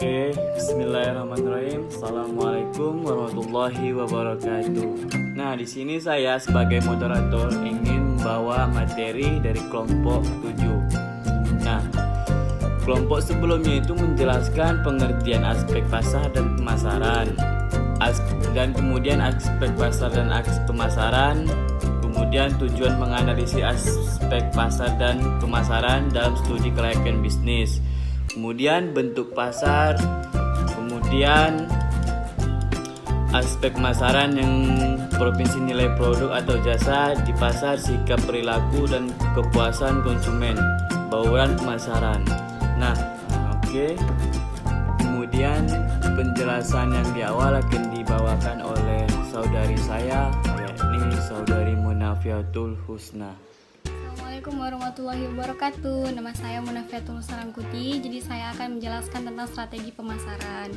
Oke, bismillahirrahmanirrahim. Assalamualaikum warahmatullahi wabarakatuh. Nah, di sini saya sebagai moderator ingin membawa materi dari kelompok 7. Nah, kelompok sebelumnya itu menjelaskan pengertian aspek pasar dan pemasaran. Dan kemudian aspek pasar dan aspek pemasaran. Kemudian tujuan menganalisis aspek pasar dan pemasaran dalam studi kelayakan bisnis. Kemudian bentuk pasar, kemudian aspek pemasaran yang provinsi nilai produk atau jasa di pasar, sikap perilaku dan kepuasan konsumen, bauran pemasaran. Nah, oke. Kemudian penjelasan yang di awal akan dibawakan oleh saudari saya, yakni saudari Munafiatul Husna. Assalamualaikum warahmatullahi wabarakatuh. Nama saya Munafiatul Sarangkuti. Jadi saya akan menjelaskan tentang strategi pemasaran.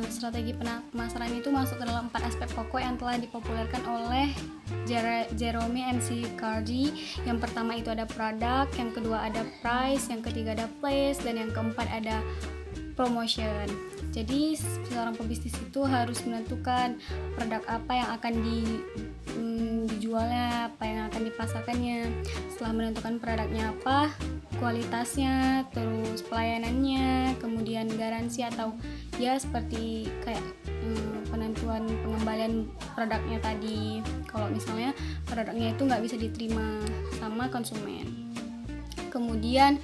Strategi pemasaran itu masuk ke dalam 4 aspek pokok yang telah dipopulerkan oleh Jerome McCarthy. Yang pertama itu ada produk, yang kedua ada price, yang ketiga ada place, dan yang keempat ada promotion. Jadi seorang pebisnis itu harus menentukan produk apa yang akan dijualnya, apa yang akan dipasarkannya. Setelah menentukan produknya apa, kualitasnya, terus pelayanannya, kemudian garansi atau ya seperti kayak penentuan pengembalian produknya tadi. Kalau misalnya produknya itu nggak bisa diterima sama konsumen. Kemudian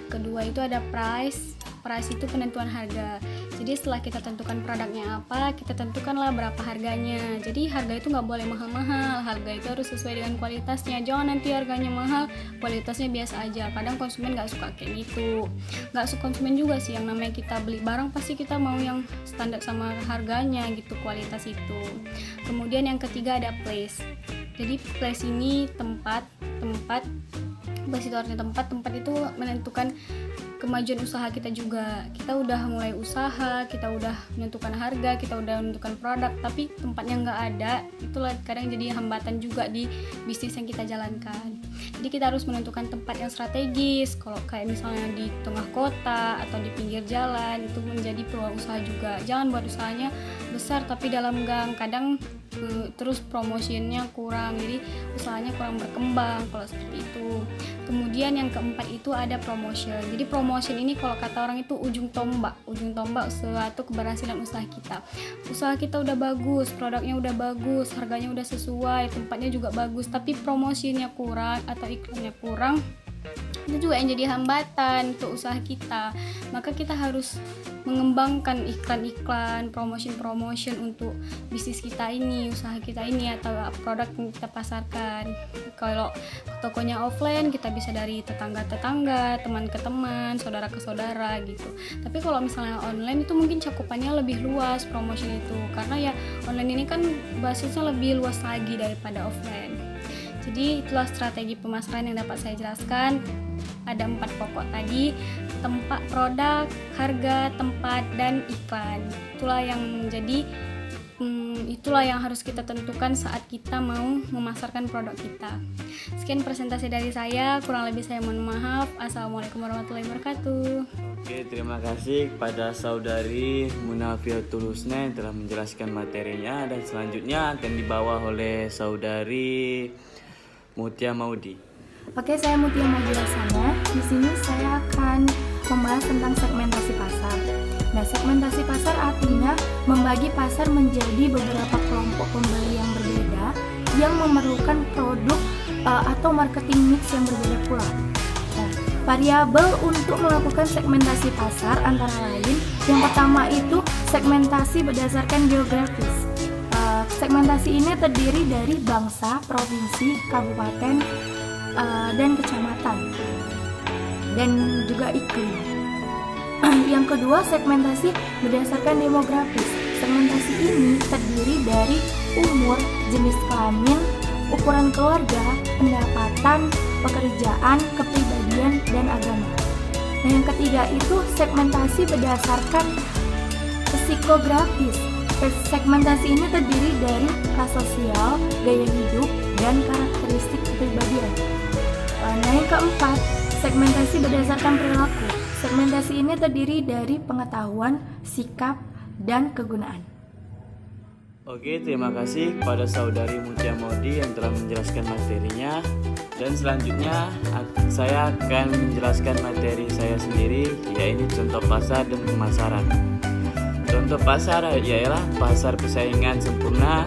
kedua itu ada price. Price itu penentuan harga. Jadi setelah kita tentukan produknya apa, kita tentukanlah berapa harganya. Jadi harga itu nggak boleh mahal-mahal. Harga itu harus sesuai dengan kualitasnya. Jangan nanti harganya mahal, kualitasnya biasa aja. Kadang konsumen nggak suka kayak gitu. Nggak suka konsumen juga sih. Yang namanya kita beli barang pasti kita mau yang standar sama harganya gitu, kualitas itu. Kemudian yang ketiga ada place. Jadi place ini tempat itu artinya tempat itu menentukan kemajuan usaha kita juga. Kita udah mulai usaha, kita udah menentukan harga, kita udah menentukan produk, tapi tempatnya nggak ada. Itulah kadang jadi hambatan juga di bisnis yang kita jalankan. Jadi kita harus menentukan tempat yang strategis. Kalau kayak misalnya di tengah kota atau di pinggir jalan, itu menjadi peluang usaha juga. Jangan buat usahanya besar tapi dalam gang. Kadang terus promosinya kurang, jadi usahanya kurang berkembang kalau seperti itu. Kemudian yang keempat itu ada promotion. Jadi promotion ini kalau kata orang itu ujung tombak suatu keberhasilan usaha kita. Usaha kita udah bagus, produknya udah bagus, harganya udah sesuai, tempatnya juga bagus, tapi promosinya kurang atau iklannya kurang, itu juga yang jadi hambatan untuk usaha kita. Maka kita harus mengembangkan iklan-iklan, promotion untuk bisnis kita ini, usaha kita ini, atau produk yang kita pasarkan. Kalau tokonya offline, kita bisa dari tetangga-tetangga, teman ke teman, saudara ke saudara gitu. Tapi kalau misalnya online itu mungkin cakupannya lebih luas promotion itu, karena ya online ini kan basisnya lebih luas lagi daripada offline. Jadi itulah strategi pemasaran yang dapat saya jelaskan. Ada 4 pokok tadi: tempat, produk, harga, tempat, dan iklan. Itulah yang harus kita tentukan saat kita mau memasarkan produk kita. Sekian presentasi dari saya, kurang lebih saya mohon maaf. Assalamualaikum warahmatullahi wabarakatuh. Oke, terima kasih kepada saudari Munafiatul Husna yang telah menjelaskan materinya, dan selanjutnya akan dibawa oleh saudari Mutia Maudi. Oke, saya Mutia Maudi Laksana. Di sini saya akan membahas tentang segmentasi pasar. Nah, segmentasi pasar artinya membagi pasar menjadi beberapa kelompok pembeli yang berbeda yang memerlukan produk atau marketing mix yang berbeda pula. Nah, variabel untuk melakukan segmentasi pasar antara lain, yang pertama itu segmentasi berdasarkan geografis. Segmentasi ini terdiri dari bangsa, provinsi, kabupaten, dan kecamatan, dan juga iklim. Yang kedua, segmentasi berdasarkan demografis. Segmentasi ini terdiri dari umur, jenis kelamin, ukuran keluarga, pendapatan, pekerjaan, kepribadian, dan agama. Nah, yang ketiga itu segmentasi berdasarkan psikografis. Segmentasi ini terdiri dari kelas sosial, gaya hidup, dan karakteristik kepribadian. Nah, yang keempat, segmentasi berdasarkan perilaku. Segmentasi ini terdiri dari pengetahuan, sikap, dan kegunaan. Oke, terima kasih kepada saudari Mutia Modi yang telah menjelaskan materinya. Dan selanjutnya saya akan menjelaskan materi saya sendiri, yaitu contoh pasar dan pemasaran. Contoh pasar ialah pasar persaingan sempurna.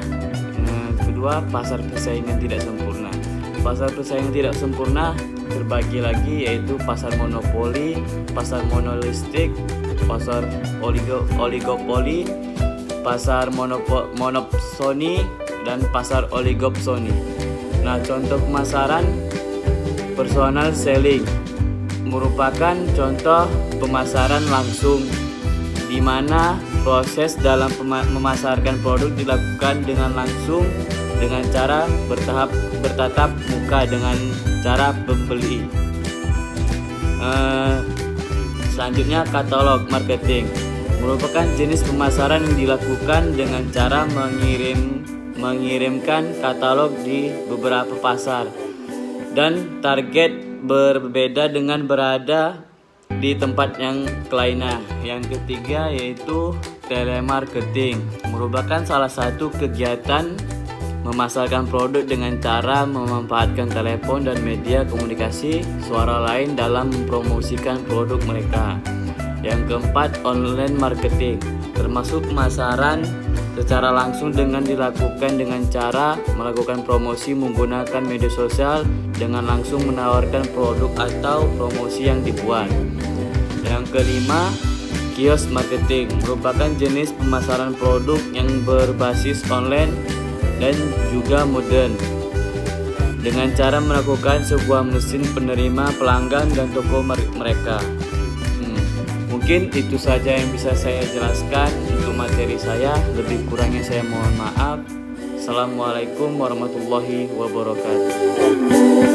Kedua, pasar persaingan tidak sempurna. Pasar persaingan tidak sempurna terbagi lagi, yaitu pasar monopoli, pasar monolistik, pasar oligopoli, pasar monopsoni, dan pasar oligopsoni. Nah, contoh pemasaran, personal selling merupakan contoh pemasaran langsung, di mana proses dalam memasarkan produk dilakukan dengan langsung dengan cara bertatap muka dengan cara pembeli. Selanjutnya, katalog marketing merupakan jenis pemasaran yang dilakukan dengan cara mengirimkan katalog di beberapa pasar dan target berbeda dengan berada di tempat yang lainnya. Yang ketiga yaitu telemarketing, merupakan salah satu kegiatan memasarkan produk dengan cara memanfaatkan telepon dan media komunikasi suara lain dalam mempromosikan produk mereka. Yang keempat, online marketing, termasuk pemasaran secara langsung dengan dilakukan dengan cara melakukan promosi menggunakan media sosial dengan langsung menawarkan produk atau promosi yang dibuat. Yang kelima, kios marketing, merupakan jenis pemasaran produk yang berbasis online dan juga modern dengan cara melakukan sebuah mesin penerima pelanggan dan toko mereka. Mungkin itu saja yang bisa saya jelaskan untuk materi saya. Lebih kurangnya saya mohon maaf. Assalamualaikum warahmatullahi wabarakatuh.